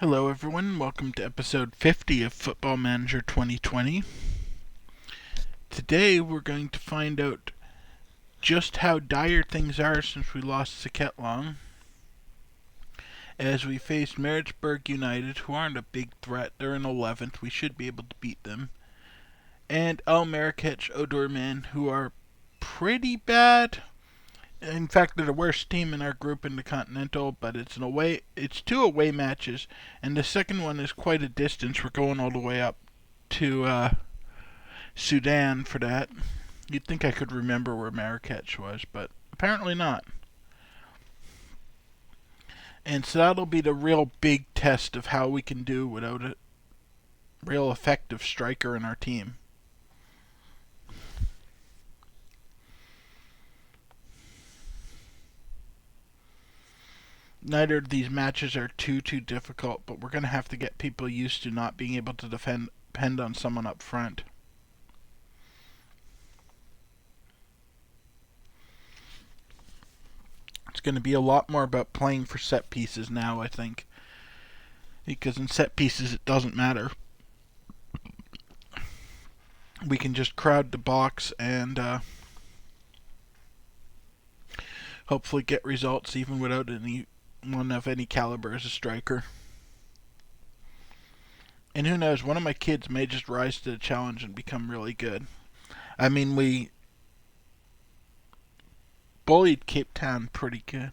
Hello everyone, welcome to episode 50 of Football Manager 2020. Today we're going to find out just how dire things are since we lost Long, as we face Maritzburg United, who aren't a big threat. They're in 11th, we should be able to beat them. And El Marrakech Odorman, who are pretty bad. In fact, they're the worst team in our group in the Continental, but it's two away matches, and the second one is quite a distance. We're going all the way up to Sudan for that. You'd think I could remember where Marrakech was, but apparently not. And so that'll be the real big test of how we can do without a real effective striker in our team. Neither of these matches are too difficult, but we're going to have to get people used to not being able to depend on someone up front. It's going to be a lot more about playing for set pieces now, I think. Because in set pieces it doesn't matter. We can just crowd the box and hopefully get results even without anyone of any caliber as a striker. And who knows, one of my kids may just rise to the challenge and become really good. I mean, we bullied Cape Town pretty good.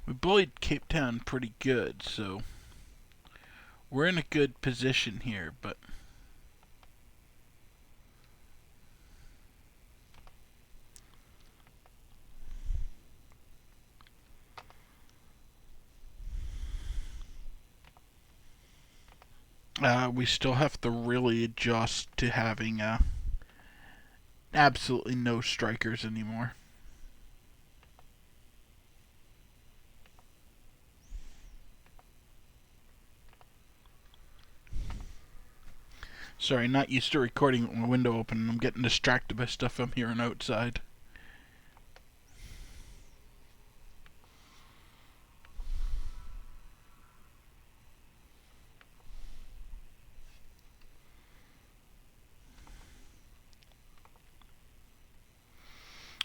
We bullied Cape Town pretty good, so we're in a good position here, but we still have to really adjust to having absolutely no strikers anymore. Sorry, not used to recording with my window open. I'm getting distracted by stuff I'm hearing outside.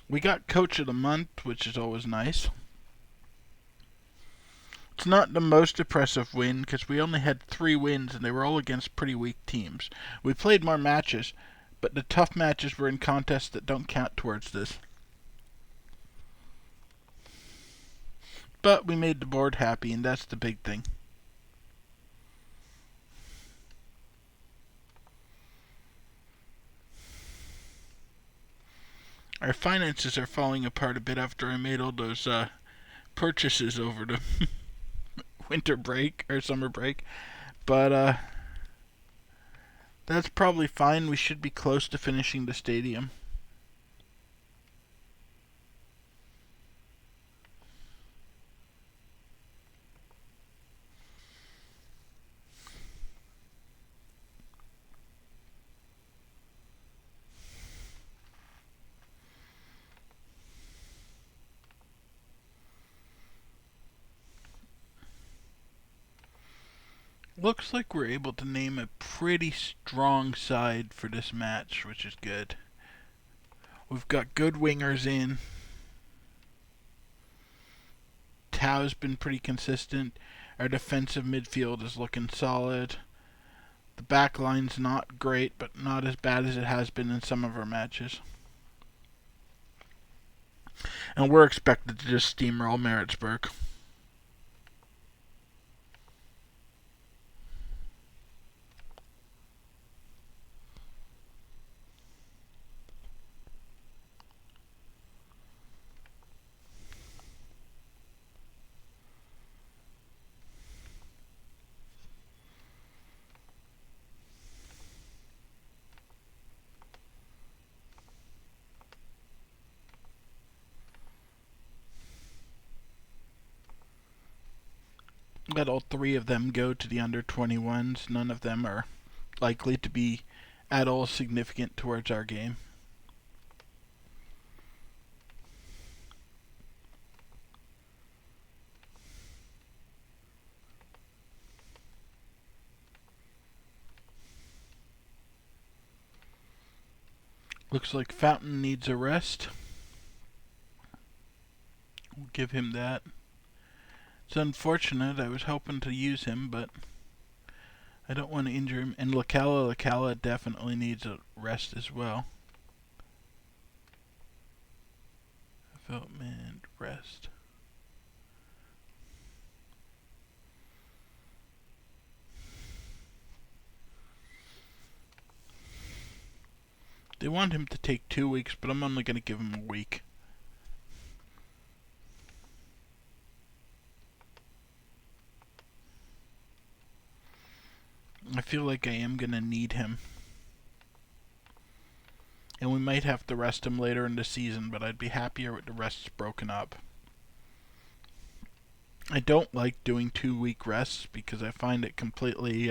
We got Coach of the Month, which is always nice. It's not the most impressive win because we only had 3 wins and they were all against pretty weak teams. We played more matches, but the tough matches were in contests that don't count towards this. But we made the board happy, and that's the big thing. Our finances are falling apart a bit after I made all those purchases over the winter break or summer break, but that's probably fine. We should be close to finishing the stadium. Looks like we're able to name a pretty strong side for this match, which is good. We've got good wingers in. Tao's been pretty consistent. Our defensive midfield is looking solid. The back line's not great, but not as bad as it has been in some of our matches. And we're expected to just steamroll Maritzburg. let all three of them go to the under 21s. None of them are likely to be at all significant towards our game. Looks like Fountain needs a rest. We'll give him that. It's unfortunate. I was hoping to use him, but I don't want to injure him. And Lacala definitely needs a rest as well. Development, rest. They want him to take 2 weeks, but I'm only going to give him a week. I feel like I am going to need him. And we might have to rest him later in the season, but I'd be happier with the rests broken up. I don't like doing 2-week rests because I find it completely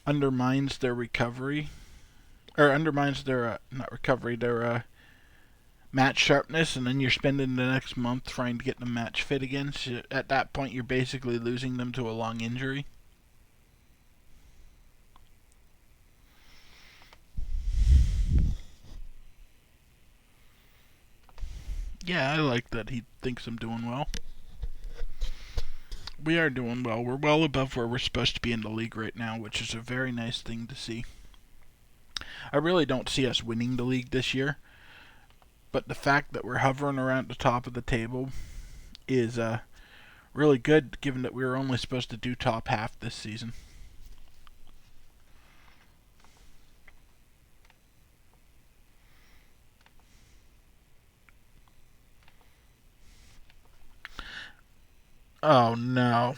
undermines their recovery. Or undermines their, not recovery, their match sharpness, and then you're spending the next month trying to get them match fit again. So at that point, you're basically losing them to a long injury. Yeah, I like that he thinks I'm doing well. We are doing well. We're well above where we're supposed to be in the league right now, which is a very nice thing to see. I really don't see us winning the league this year, but the fact that we're hovering around the top of the table is really good, given that we were only supposed to do top half this season. Oh no.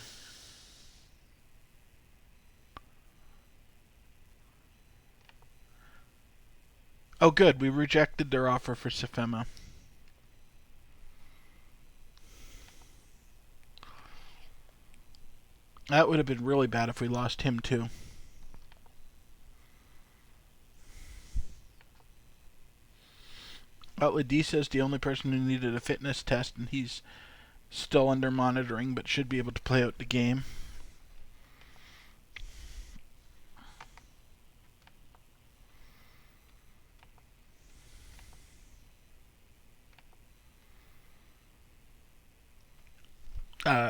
Oh good, we rejected their offer for Sefema. That would have been really bad if we lost him too. Ledisa is the only person who needed a fitness test, and he's still under monitoring, but should be able to play out the game.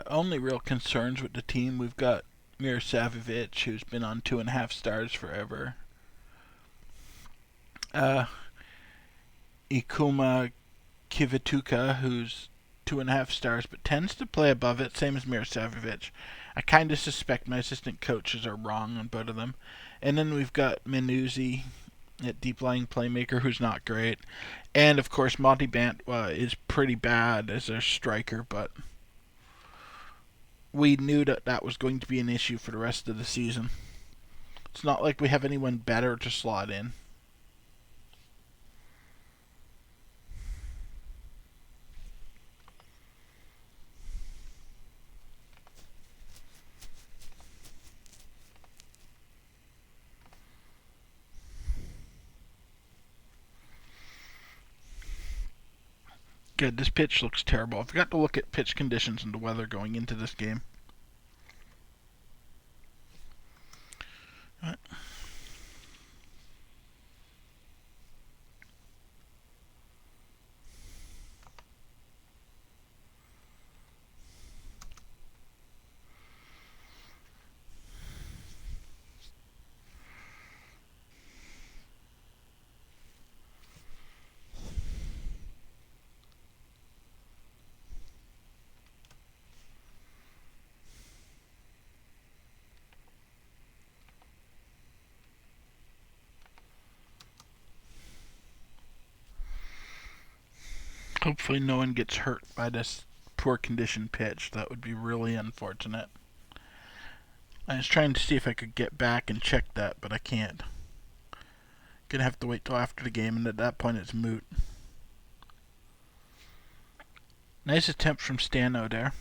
Only real concerns with the team, we've got Mirsavovich, who's been on 2.5 stars forever. Ikuma Kivituka, who's 2.5 stars, but tends to play above it, same as Mirsavovich. I kind of suspect my assistant coaches are wrong on both of them. And then we've got Menuzzi at deep lying playmaker, who's not great. And of course, Monty Bant is pretty bad as a striker, but we knew that that was going to be an issue for the rest of the season. It's not like we have anyone better to slot in. Good, this pitch looks terrible. I forgot to look at pitch conditions and the weather going into this game. Hopefully no one gets hurt by this poor condition pitch. That would be really unfortunate. I was trying to see if I could get back and check that, but I can't. Gonna have to wait till after the game, and at that point it's moot. Nice attempt from Stano there.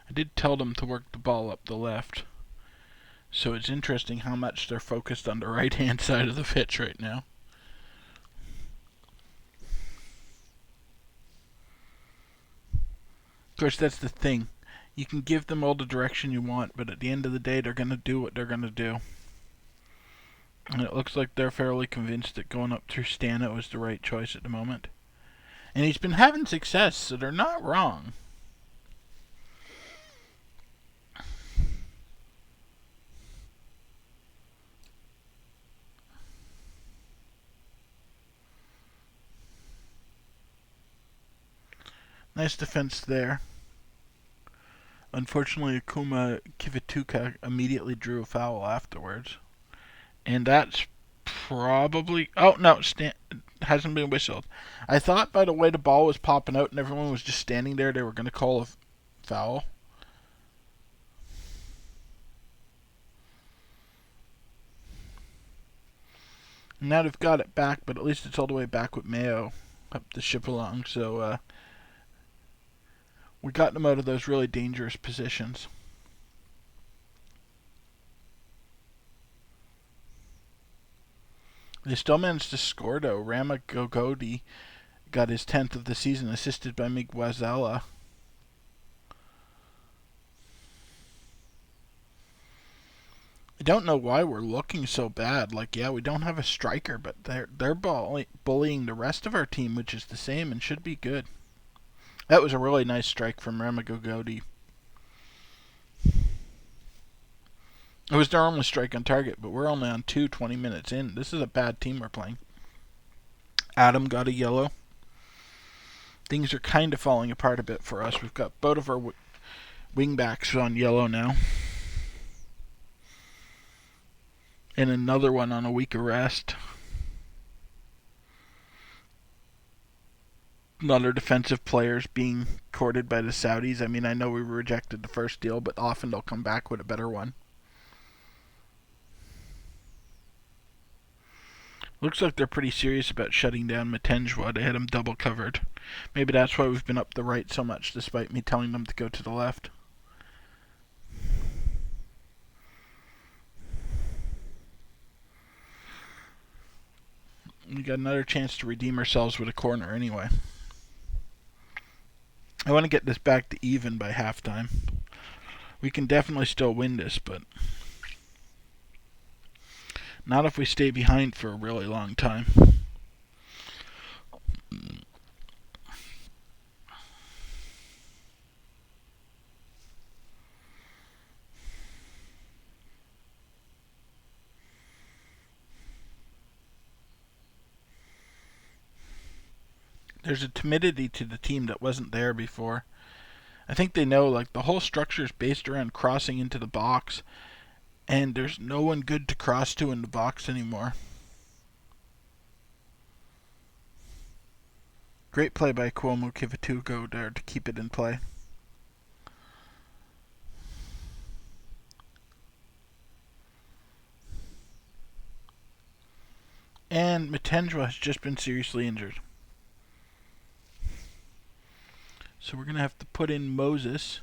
I did tell them to work the ball up the left. So it's interesting how much they're focused on the right-hand side of the pitch right now. Of course, that's the thing. You can give them all the direction you want, but at the end of the day, they're going to do what they're going to do. And it looks like they're fairly convinced that going up through Stano is the right choice at the moment. And he's been having success, so they're not wrong. Nice defense there. Unfortunately, Akuma Kivituka immediately drew a foul afterwards. And that's probably... Oh, no, it hasn't been whistled. I thought by the way the ball was popping out and everyone was just standing there, they were going to call a foul. Now they've got it back, but at least it's all the way back with Mayo up the ship along. So we got them out of those really dangerous positions. They still managed to score though. Rama Gogodi got his 10th of the season, assisted by Miguazela. I don't know why we're looking so bad. Like, yeah, we don't have a striker, but they're bullying the rest of our team, which is the same and should be good. That was a really nice strike from Ramagogodi. It was their only strike on target, but we're only on 20 minutes in. This is a bad team we're playing. Adam got a yellow. Things are kind of falling apart a bit for us. We've got both of our wingbacks on yellow now. And another one on a week arrest. Other defensive players being courted by the Saudis. I mean, I know we rejected the first deal, but often they'll come back with a better one. Looks like they're pretty serious about shutting down Matenjwa. They had him double covered. Maybe that's why we've been up the right so much, despite me telling them to go to the left. We got another chance to redeem ourselves with a corner anyway. I want to get this back to even by halftime. We can definitely still win this, but not if we stay behind for a really long time. There's a timidity to the team that wasn't there before. I think they know, like, the whole structure is based around crossing into the box, and there's no one good to cross to in the box anymore. Great play by Cuomo Kivituko there to keep it in play. And Matenjwa has just been seriously injured. So we're going to have to put in Moses.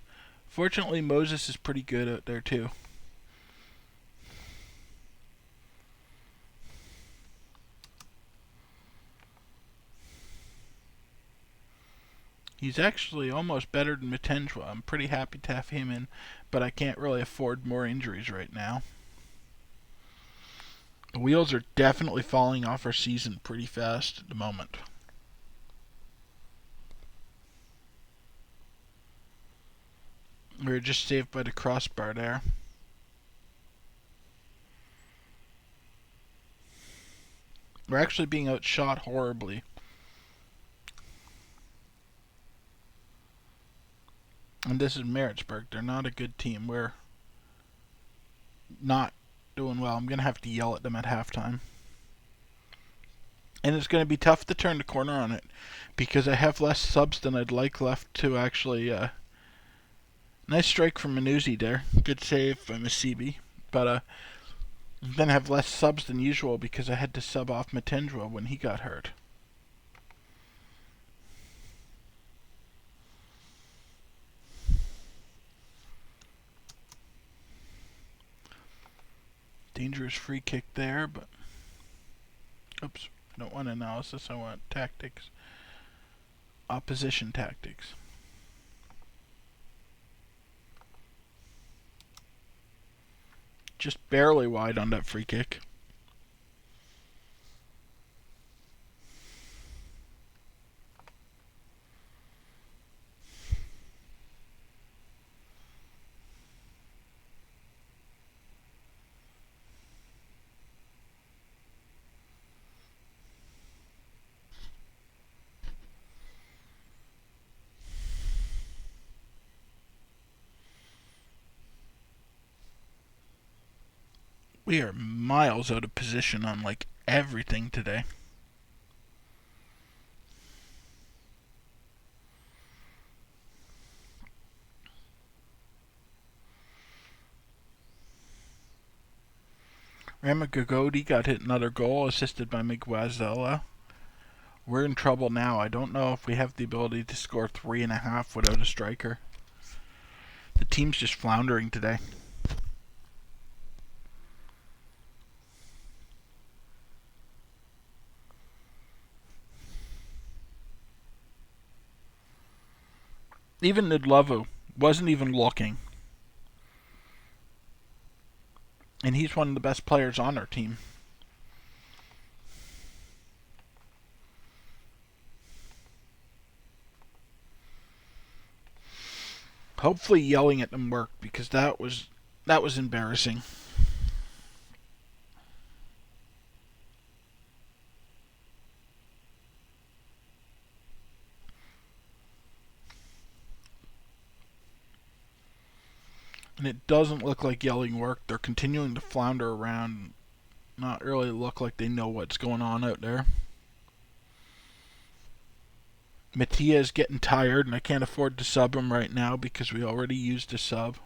Fortunately, Moses is pretty good out there too. He's actually almost better than Matenjwa. I'm pretty happy to have him in, but I can't really afford more injuries right now. The wheels are definitely falling off our season pretty fast at the moment. We were just saved by the crossbar there. We're actually being outshot horribly. And this is Maritzburg. They're not a good team. We're not doing well. I'm going to have to yell at them at halftime. And it's going to be tough to turn the corner on it, because I have less subs than I'd like left to actually... nice strike from Manuzzi there. Good save by Masibi. But I'm going to have less subs than usual because I had to sub off Matenjwa when he got hurt. Dangerous free kick there, but oops, I don't want analysis, I want tactics. Opposition tactics. Just barely wide on that free kick. We are miles out of position on like everything today. Ramagogodi got hit another goal, assisted by Miguazela. We're in trouble now. I don't know if we have the ability to score 3.5 without a striker. The team's just floundering today. Even Nidlovu wasn't even looking. And he's one of the best players on our team. Hopefully yelling at them worked, because that was embarrassing. And it doesn't look like yelling worked. They're continuing to flounder around, not really look like they know what's going on out there. Mattia is getting tired, and I can't afford to sub him right now because we already used a sub.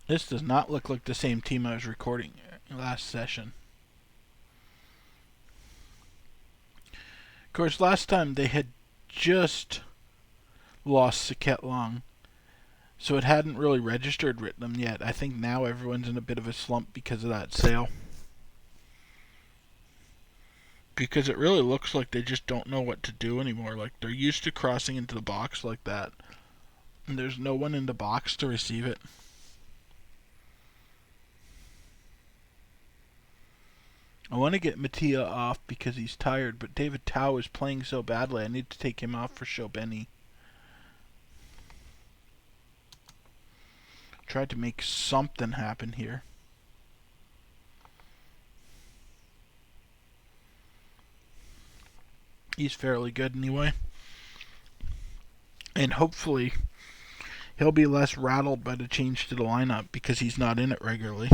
This does not look like the same team I was recording last session. Of course, last time they had just lost Saket Long, so it hadn't really registered with them yet. I think now everyone's in a bit of a slump because of that sale. Because it really looks like they just don't know what to do anymore. Like, they're used to crossing into the box like that, and there's no one in the box to receive it. I want to get Mattia off because he's tired, but David Tao is playing so badly, I need to take him off for Shobeni. Tried to make something happen here. He's fairly good anyway. And hopefully he'll be less rattled by the change to the lineup because he's not in it regularly.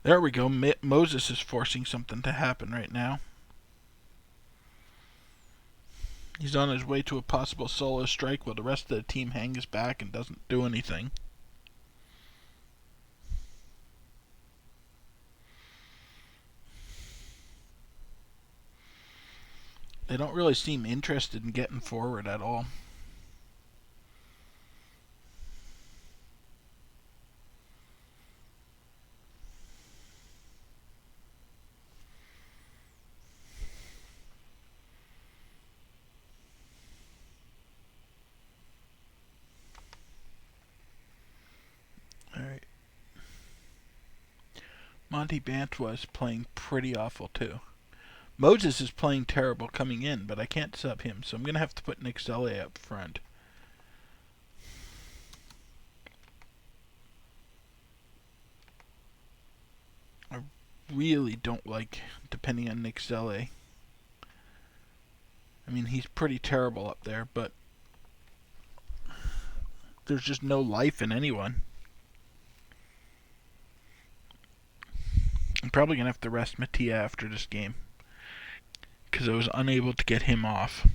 There we go. Moses is forcing something to happen right now. He's on his way to a possible solo strike while the rest of the team hangs back and doesn't do anything. They don't really seem interested in getting forward at all. Alright. Monty Bantwa is playing pretty awful too. Moses is playing terrible coming in, but I can't sub him, so I'm going to have to put Nick Zelle up front. I really don't like depending on Nick Zelle. I mean, he's pretty terrible up there, but there's just no life in anyone. I'm probably going to have to rest Mattia after this game because I was unable to get him off.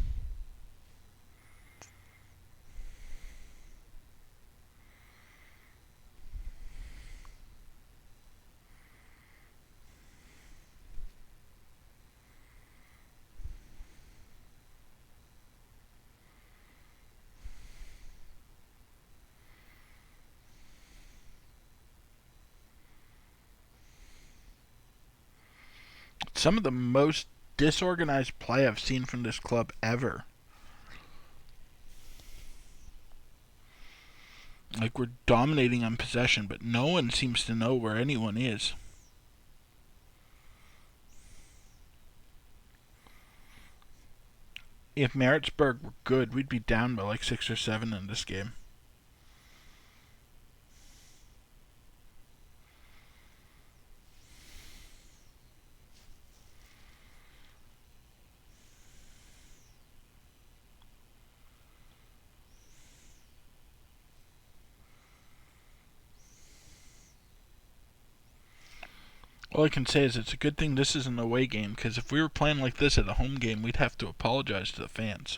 Some of the most disorganized play I've seen from this club ever. Like, we're dominating on possession, but no one seems to know where anyone is. If Maritzburg were good, we'd be down by like 6 or 7 in this game. All I can say is it's a good thing this is an away game, because if we were playing like this at a home game, we'd have to apologize to the fans.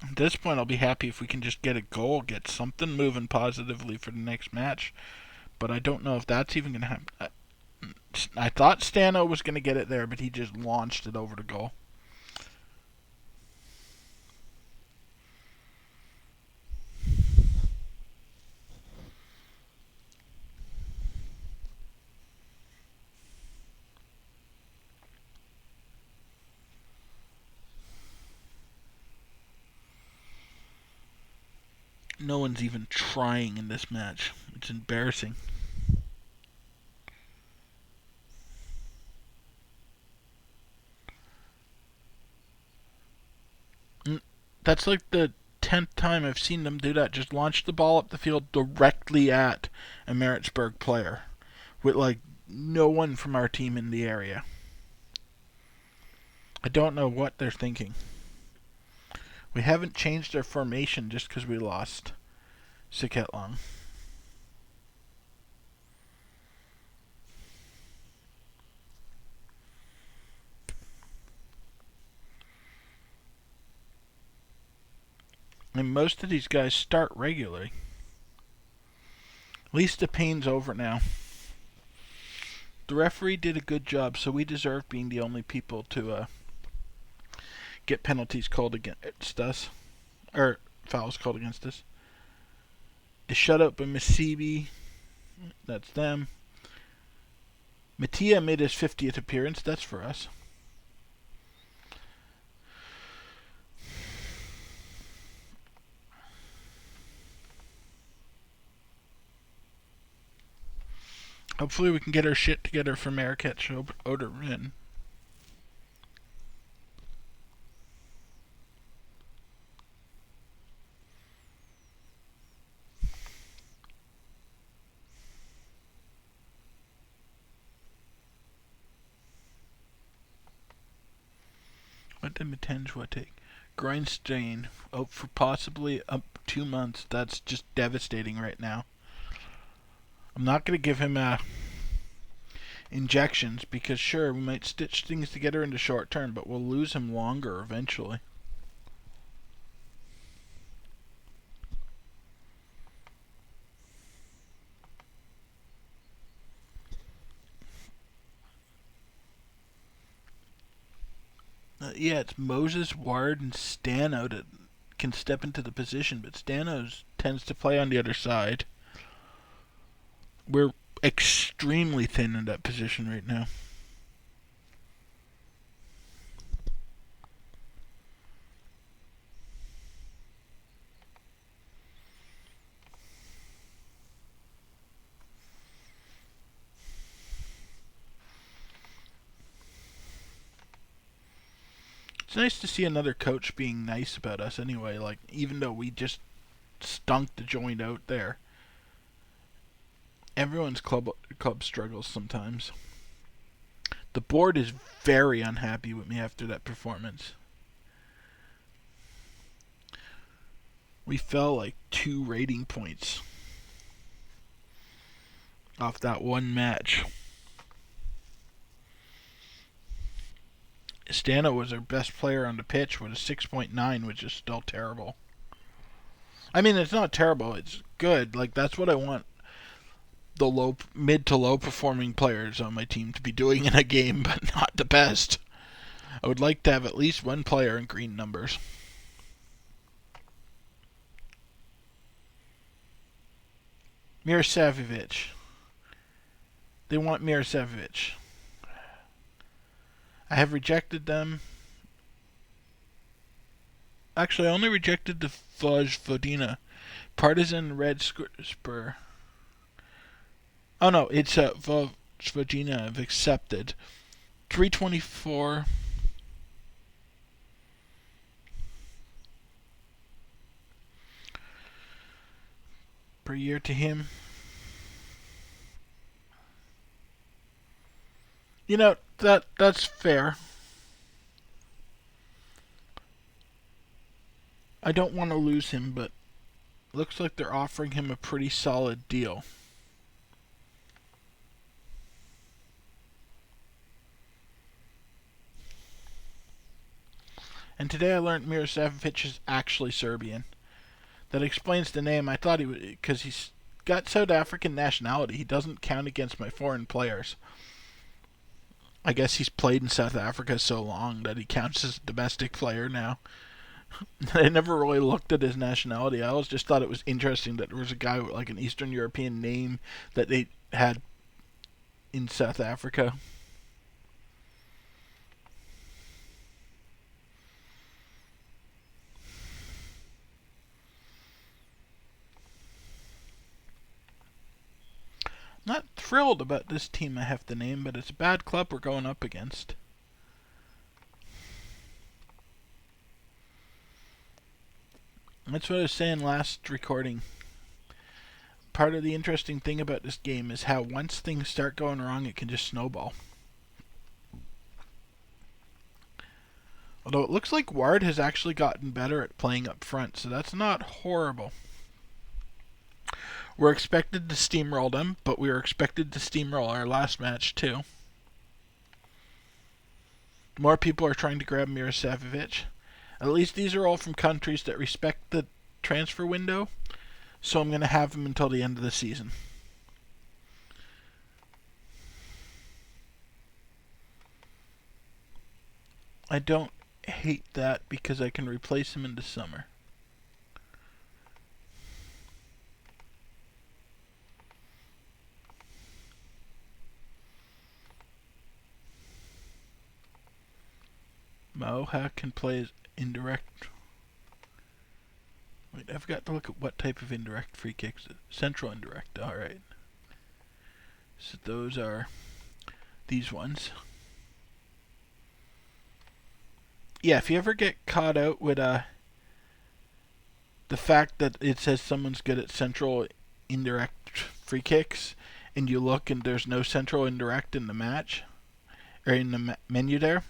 At this point, I'll be happy if we can just get a goal, get something moving positively for the next match. But I don't know if that's even going to happen. I thought Stano was going to get it there, but he just launched it over the goal. No one's even trying in this match. It's embarrassing. That's like the 10th time I've seen them do that. Just launch the ball up the field directly at a Maritzburg player with like no one from our team in the area. I don't know what they're thinking. We haven't changed our formation just because we lost Siketlong. And most of these guys start regularly. At least the pain's over now. The referee did a good job, so we deserve being the only people to get penalties called against us. Or fouls called against us. A shutout by Masibi. That's them. Mattia made his 50th appearance. That's for us. Hopefully we can get our shit together for Marrakech Oderman. What did Matenjwa take? Grindstein out for possibly up 2 months. That's just devastating right now. I'm not going to give him injections because sure, we might stitch things together in the short term, but we'll lose him longer eventually. Yeah, it's Moses, Ward, and Stano that can step into the position, but Stano tends to play on the other side. We're extremely thin in that position right now. It's nice to see another coach being nice about us anyway, like even though we just stunk the joint out there. Everyone's club struggles sometimes. The board is very unhappy with me after that performance. We fell like 2 rating points off that one match. Stano was our best player on the pitch with a 6.9, which is still terrible. I mean, it's not terrible. It's good. Like, that's what I want the mid to low performing players on my team to be doing in a game, but not the best. I would like to have at least one player in green numbers. Mirosevic. They want Mirosevic. I have rejected them. Actually, I only rejected the Vojvodina. Partizan Red Spur. Oh no, it's Vojvodina I've accepted. 324 per year to him. You know, that's fair. I don't want to lose him, but looks like they're offering him a pretty solid deal. And today I learned Mirosevic is actually Serbian. That explains the name. I thought he would, because he's got South African nationality. He doesn't count against my foreign players. I guess he's played in South Africa so long that he counts as a domestic player now. I never really looked at his nationality. I always just thought it was interesting that there was a guy with like an Eastern European name that they had in South Africa. Not thrilled about this team I have to name, but it's a bad club we're going up against. That's what I was saying last recording. Part of the interesting thing about this game is how once things start going wrong, it can just snowball. Although it looks like Ward has actually gotten better at playing up front, so that's not horrible. We're expected to steamroll them, but we were expected to steamroll our last match too. More people are trying to grab Mirosevic. At least these are all from countries that respect the transfer window, so I'm going to have him until the end of the season. I don't hate that because I can replace him in the summer. Moha can play as indirect. Wait, I forgot to look at what type of indirect free kicks. Central indirect, alright. So those are these ones. Yeah, if you ever get caught out with the fact that it says someone's good at central indirect free kicks, and you look and there's no central indirect in the match, or in the menu there,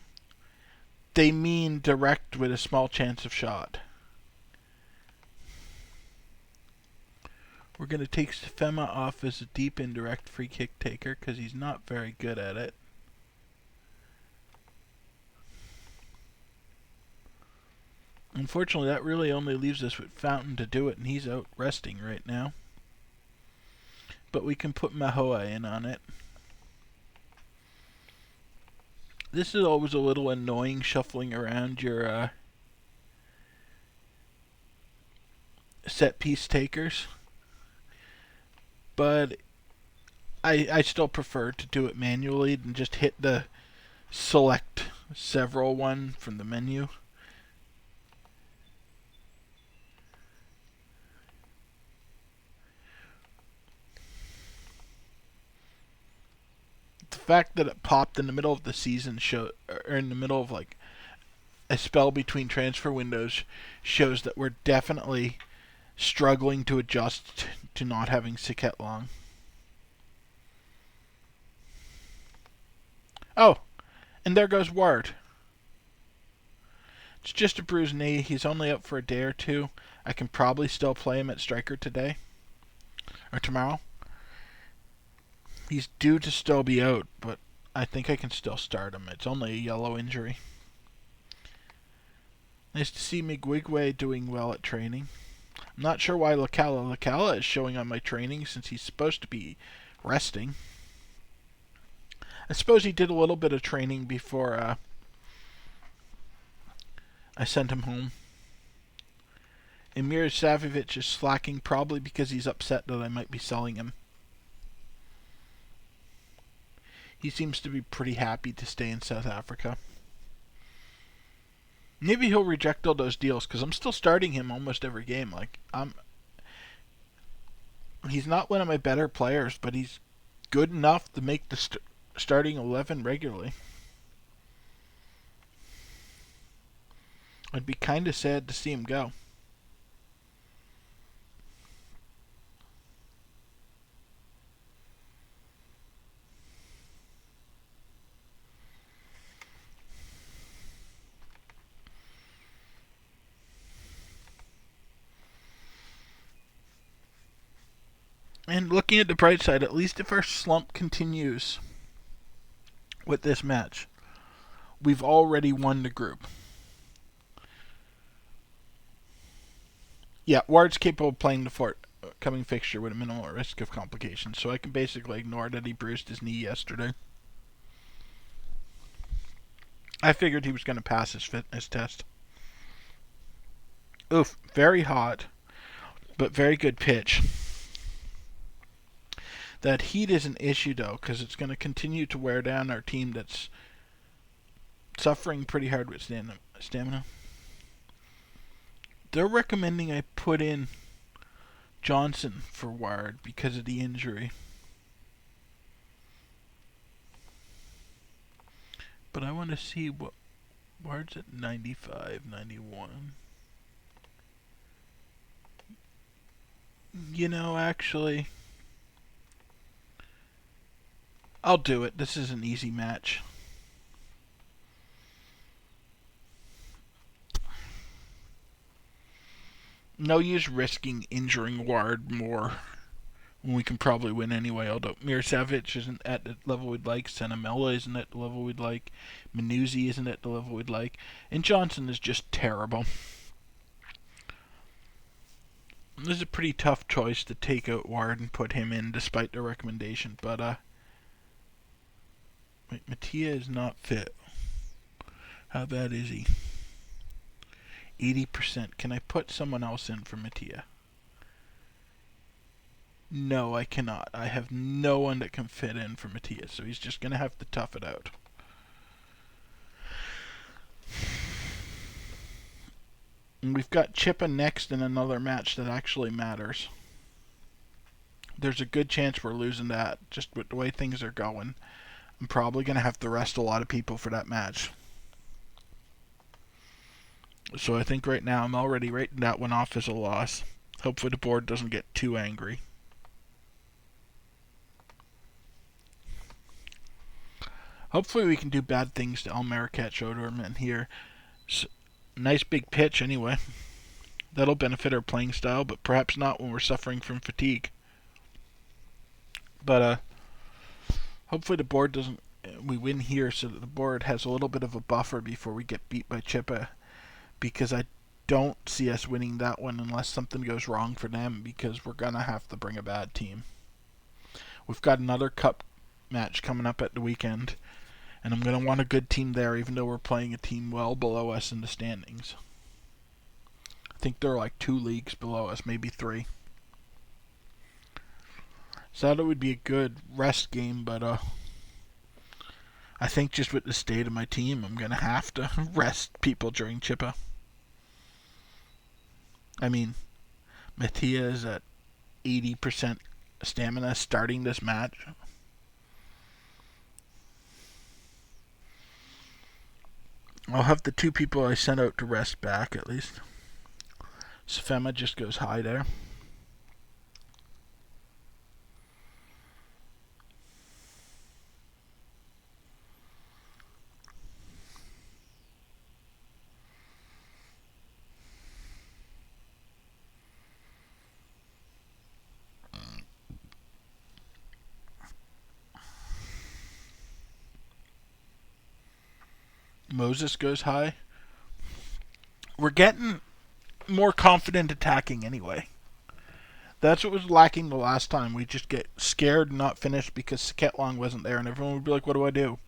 they mean direct with a small chance of shot. We're going to take Sefema off as a deep indirect free kick taker because he's not very good at it. Unfortunately, that really only leaves us with Fountain to do it, and he's out resting right now. But we can put Mahoa in on it. This is always a little annoying, shuffling around your set piece takers. But I still prefer to do it manually than just hit the select several one from the menu. The fact that it popped in the middle of the season or in the middle of like a spell between transfer windows shows that we're definitely struggling to adjust to not having Siket long. Oh, and there goes Ward. It's just a bruised knee. He's only out for a day or two. I can probably still play him at striker today or tomorrow. He's due to still be out, but I think I can still start him. It's only a yellow injury. Nice to see Miguigwe doing well at training. I'm not sure why Lacala is showing on my training since he's supposed to be resting. I suppose he did a little bit of training before I sent him home. Emir Savovic is slacking probably because he's upset that I might be selling him. He seems to be pretty happy to stay in South Africa. Maybe he'll reject all those deals because I'm still starting him almost every game. He's not one of my better players, but he's good enough to make the starting 11 regularly. I'd be kind of sad to see him go. And looking at the bright side, at least if our slump continues with this match, we've already won the group. Yeah, Ward's capable of playing the forthcoming fixture with a minimal risk of complications, so I can basically ignore that he bruised his knee yesterday. I figured he was going to pass his fitness test. Oof, very hot, but very good pitch. That heat is an issue, though, because it's going to continue to wear down our team that's suffering pretty hard with stamina. They're recommending I put in Johnson for Ward because of the injury. But I want to see what Ward's at 95, 91. Actually, I'll do it. This is an easy match. No use risking injuring Ward more when we can probably win anyway. Although Mirosavic isn't at the level we'd like, Senamela isn't at the level we'd like, Manuzzi isn't at the level we'd like, and Johnson is just terrible. This is a pretty tough choice to take out Ward and put him in despite the recommendation, but wait, Mattia is not fit. How bad is he? 80%. Can I put someone else in for Mattia? No, I cannot. I have no one that can fit in for Mattia, so he's just going to have to tough it out. And we've got Chippa next in another match that actually matters. There's a good chance we're losing that, just with the way things are going. I'm probably going to have to rest a lot of people for that match. So I think right now I'm already rating that one off as a loss. Hopefully the board doesn't get too angry. Hopefully we can do bad things to Maritzburg United here. Nice big pitch anyway. That'll benefit our playing style, but perhaps not when we're suffering from fatigue. But hopefully the board doesn't... We win here so that the board has a little bit of a buffer before we get beat by Chippa. Because I don't see us winning that one unless something goes wrong for them, because we're going to have to bring a bad team. We've got another cup match coming up at the weekend, and I'm going to want a good team there, even though we're playing a team well below us in the standings. I think they're like 2 leagues below us, maybe 3. So that would be a good rest game, but I think just with the state of my team, I'm going to have to rest people during Chippa. I mean, Mattia is at 80% stamina starting this match. I'll have the two people I sent out to rest back at least. Sfema just goes high there. Moses goes high. We're getting more confident attacking anyway. That's what was lacking the last time. We just get scared and not finish because Saketlong wasn't there, and everyone would be like, what do I do?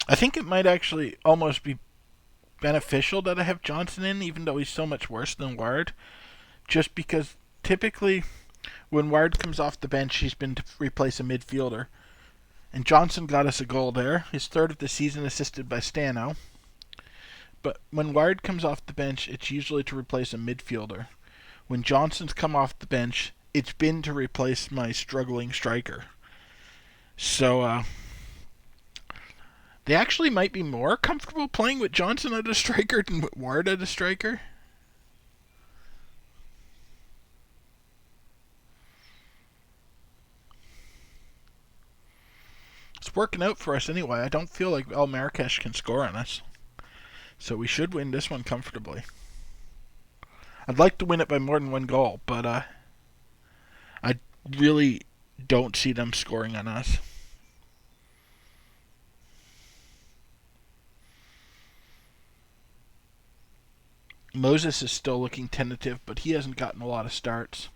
I think it might actually almost be beneficial that I have Johnson in, even though he's so much worse than Ward. Just because typically when Ward comes off the bench, he's been to replace a midfielder. And Johnson got us a goal there, his third of the season, assisted by Stano. But when Ward comes off the bench, it's usually to replace a midfielder. When Johnson's come off the bench, it's been to replace my struggling striker. So, they actually might be more comfortable playing with Johnson as a striker than with Ward as a striker. It's working out for us anyway. I don't feel like El Marrakesh can score on us. So we should win this one comfortably. I'd like to win it by more than one goal, but I really don't see them scoring on us. Moses is still looking tentative, but he hasn't gotten a lot of starts.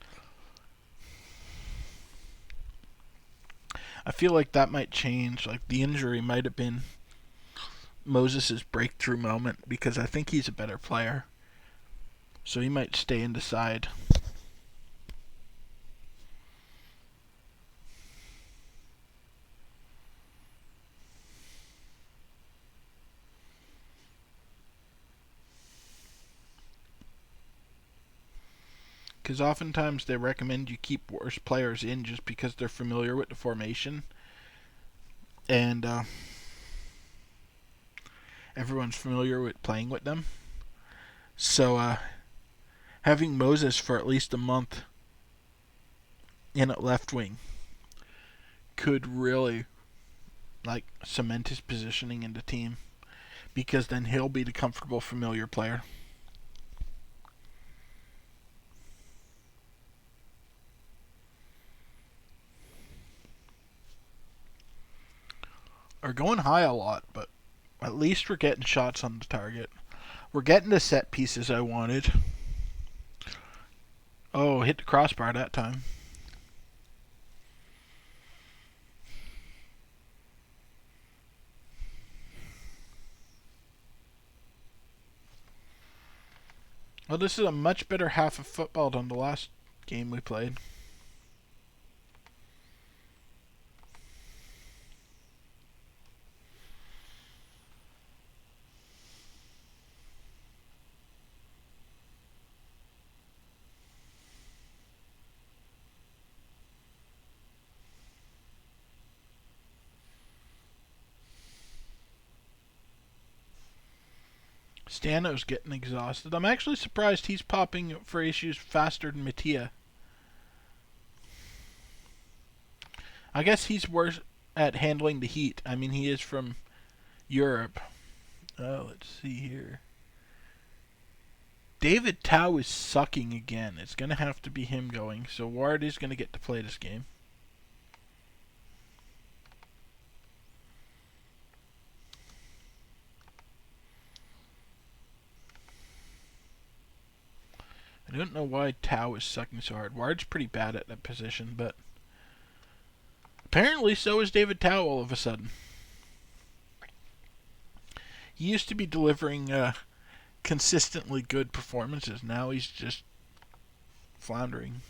I feel like that might change. Like the injury might have been Moses' breakthrough moment because I think he's a better player. So he might stay in the side. Because oftentimes they recommend you keep worse players in just because they're familiar with the formation. And everyone's familiar with playing with them. So having Moses for at least a month in at left wing could really cement his positioning in the team, because then he'll be the comfortable, familiar player. Are going high a lot, but at least we're getting shots on the target. We're getting the set pieces I wanted. Oh, hit the crossbar that time. Well, this is a much better half of football than the last game we played. Stano's getting exhausted. I'm actually surprised he's popping for issues faster than Mattia. I guess he's worse at handling the heat. I mean, he is from Europe. Let's see here. David Tao is sucking again. It's going to have to be him going. So Ward is going to get to play this game. I don't know why Tao is sucking so hard. Ward's pretty bad at that position, but apparently so is David Tao all of a sudden. He used to be delivering consistently good performances. Now he's just floundering.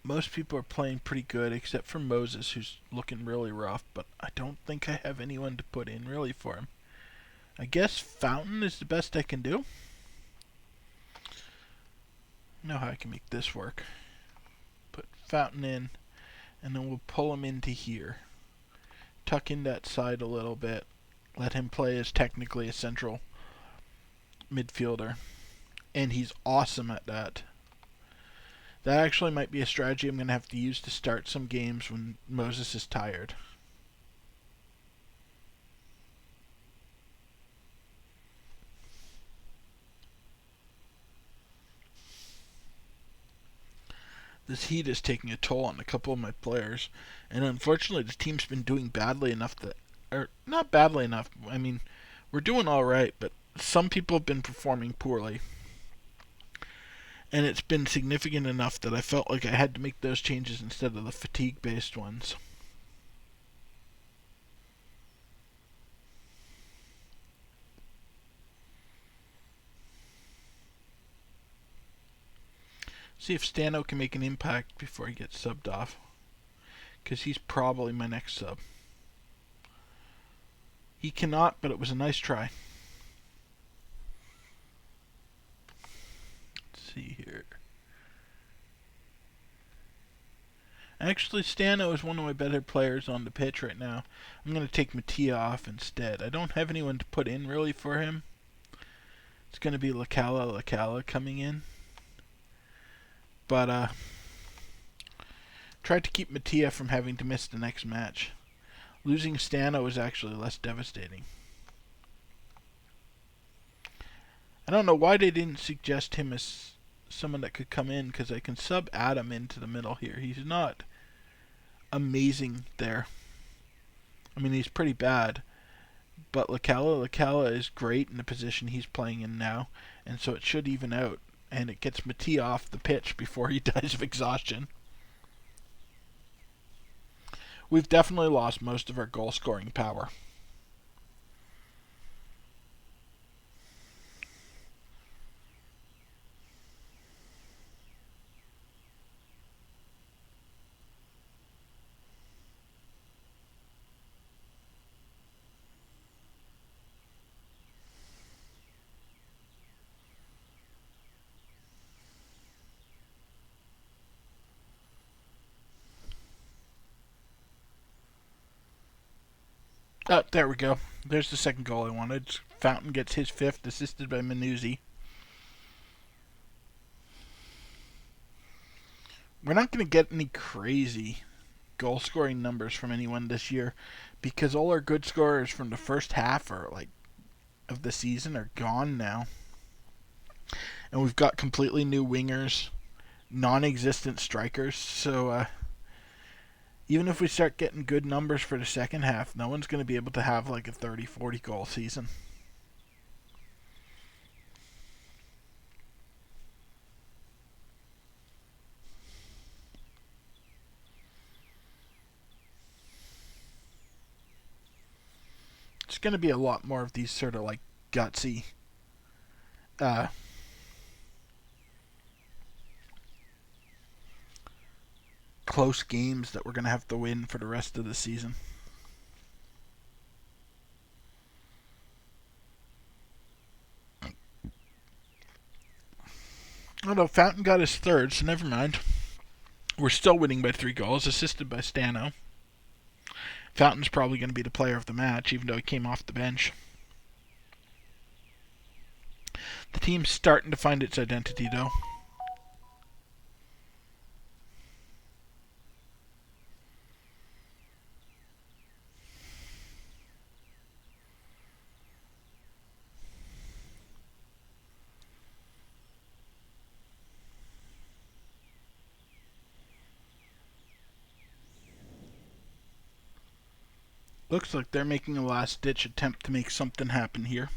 Most people are playing pretty good, except for Moses, who's looking really rough, but I don't think I have anyone to put in really for him. I guess Fountain is the best I can do. I know how I can make this work. Put Fountain in, And then we'll pull him into here. Tuck in that side a little bit. Let him play as technically a central midfielder. And he's awesome at that. That actually might be a strategy I'm going to have to use to start some games when Moses is tired. This heat is taking a toll on a couple of my players, and unfortunately the team's been doing badly enough that, or not badly enough, I mean, we're doing alright, but some people have been performing poorly. And it's been significant enough that I felt like I had to make those changes instead of the fatigue-based ones. See if Stano can make an impact before he gets subbed off, because he's probably my next sub. He cannot, but it was a nice try. Let's see here. Actually, Stano is one of my better players on the pitch right now. I'm going to take Mattia off instead. I don't have anyone to put in really for him. It's going to be Lacala coming in. But tried to keep Mattia from having to miss the next match. Losing Stano is actually less devastating. I don't know why they didn't suggest him as someone that could come in, because I can sub Adam into the middle here. He's not amazing there. I mean, he's pretty bad. But Lacala is great in the position he's playing in now, and so it should even out. And it gets Mattia off the pitch before he dies of exhaustion. We've definitely lost most of our goal-scoring power. Oh, there we go. There's the second goal I wanted. Fountain gets his fifth, assisted by Manuzzi. We're not going to get any crazy goal-scoring numbers from anyone this year, because all our good scorers from the first half of the season are gone now. And we've got completely new wingers, non-existent strikers, so even if we start getting good numbers for the second half, no one's going to be able to have like a 30-40 goal season. It's going to be a lot more of these sort of like gutsy close games that we're going to have to win for the rest of the season. Oh no, Fountain got his third, so never mind. We're still winning by 3 goals, assisted by Stano. Fountain's probably going to be the player of the match, even though he came off the bench. The team's starting to find its identity, though. Looks like they're making a last-ditch attempt to make something happen here.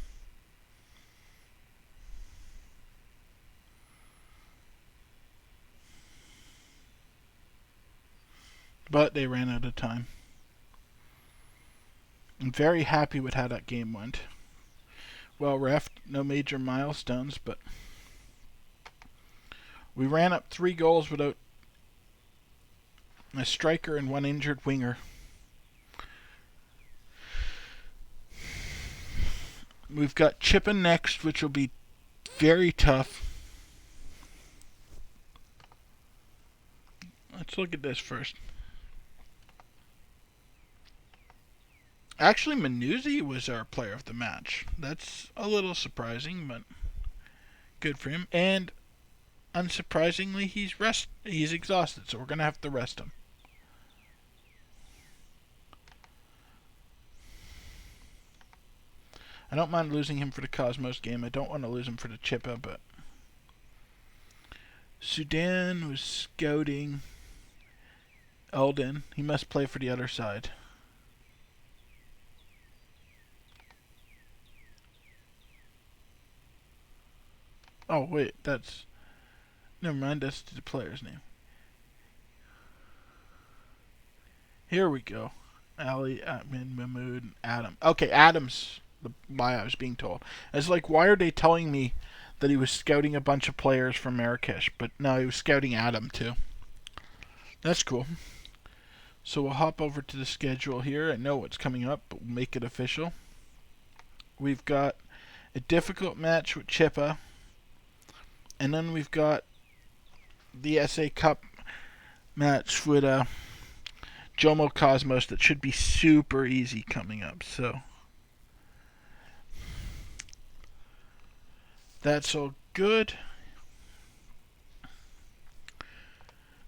But they ran out of time. I'm very happy with how that game went. Well, ref, no major milestones, but we ran up 3 goals without a striker and 1 injured winger. We've got Chippen next, which will be very tough. Let's look at this first. Actually, Manuzzi was our player of the match. That's a little surprising, but good for him. And unsurprisingly, he's exhausted, so we're gonna have to rest him. I don't mind losing him for the Cosmos game. I don't want to lose him for the Chippa, but Sudan was scouting Eldon. He must play for the other side. Oh, wait, that's... Never mind, that's the player's name. Here we go. Ali, Admin, Mahmood, Adam. Okay, Adam's why I was being told. It's like, why are they telling me that he was scouting a bunch of players from Marrakesh? But no, he was scouting Adam, too. That's cool. So we'll hop over to the schedule here. I know what's coming up, but we'll make it official. We've got a difficult match with Chippa. And then we've got the SA Cup match with Jomo Cosmos that should be super easy coming up. So that's all good.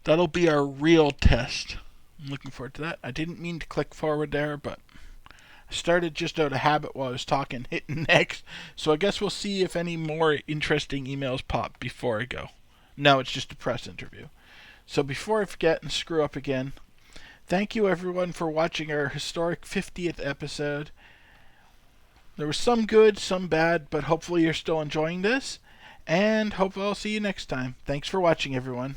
That'll be our real test. I'm looking forward to that. I didn't mean to click forward there, but I started just out of habit while I was talking, hitting next. So I guess we'll see if any more interesting emails pop before I go. No, it's just a press interview. So before I forget and screw up again, thank you everyone for watching our historic 50th episode. There was some good, some bad, but hopefully you're still enjoying this. And hope I'll see you next time. Thanks for watching, everyone.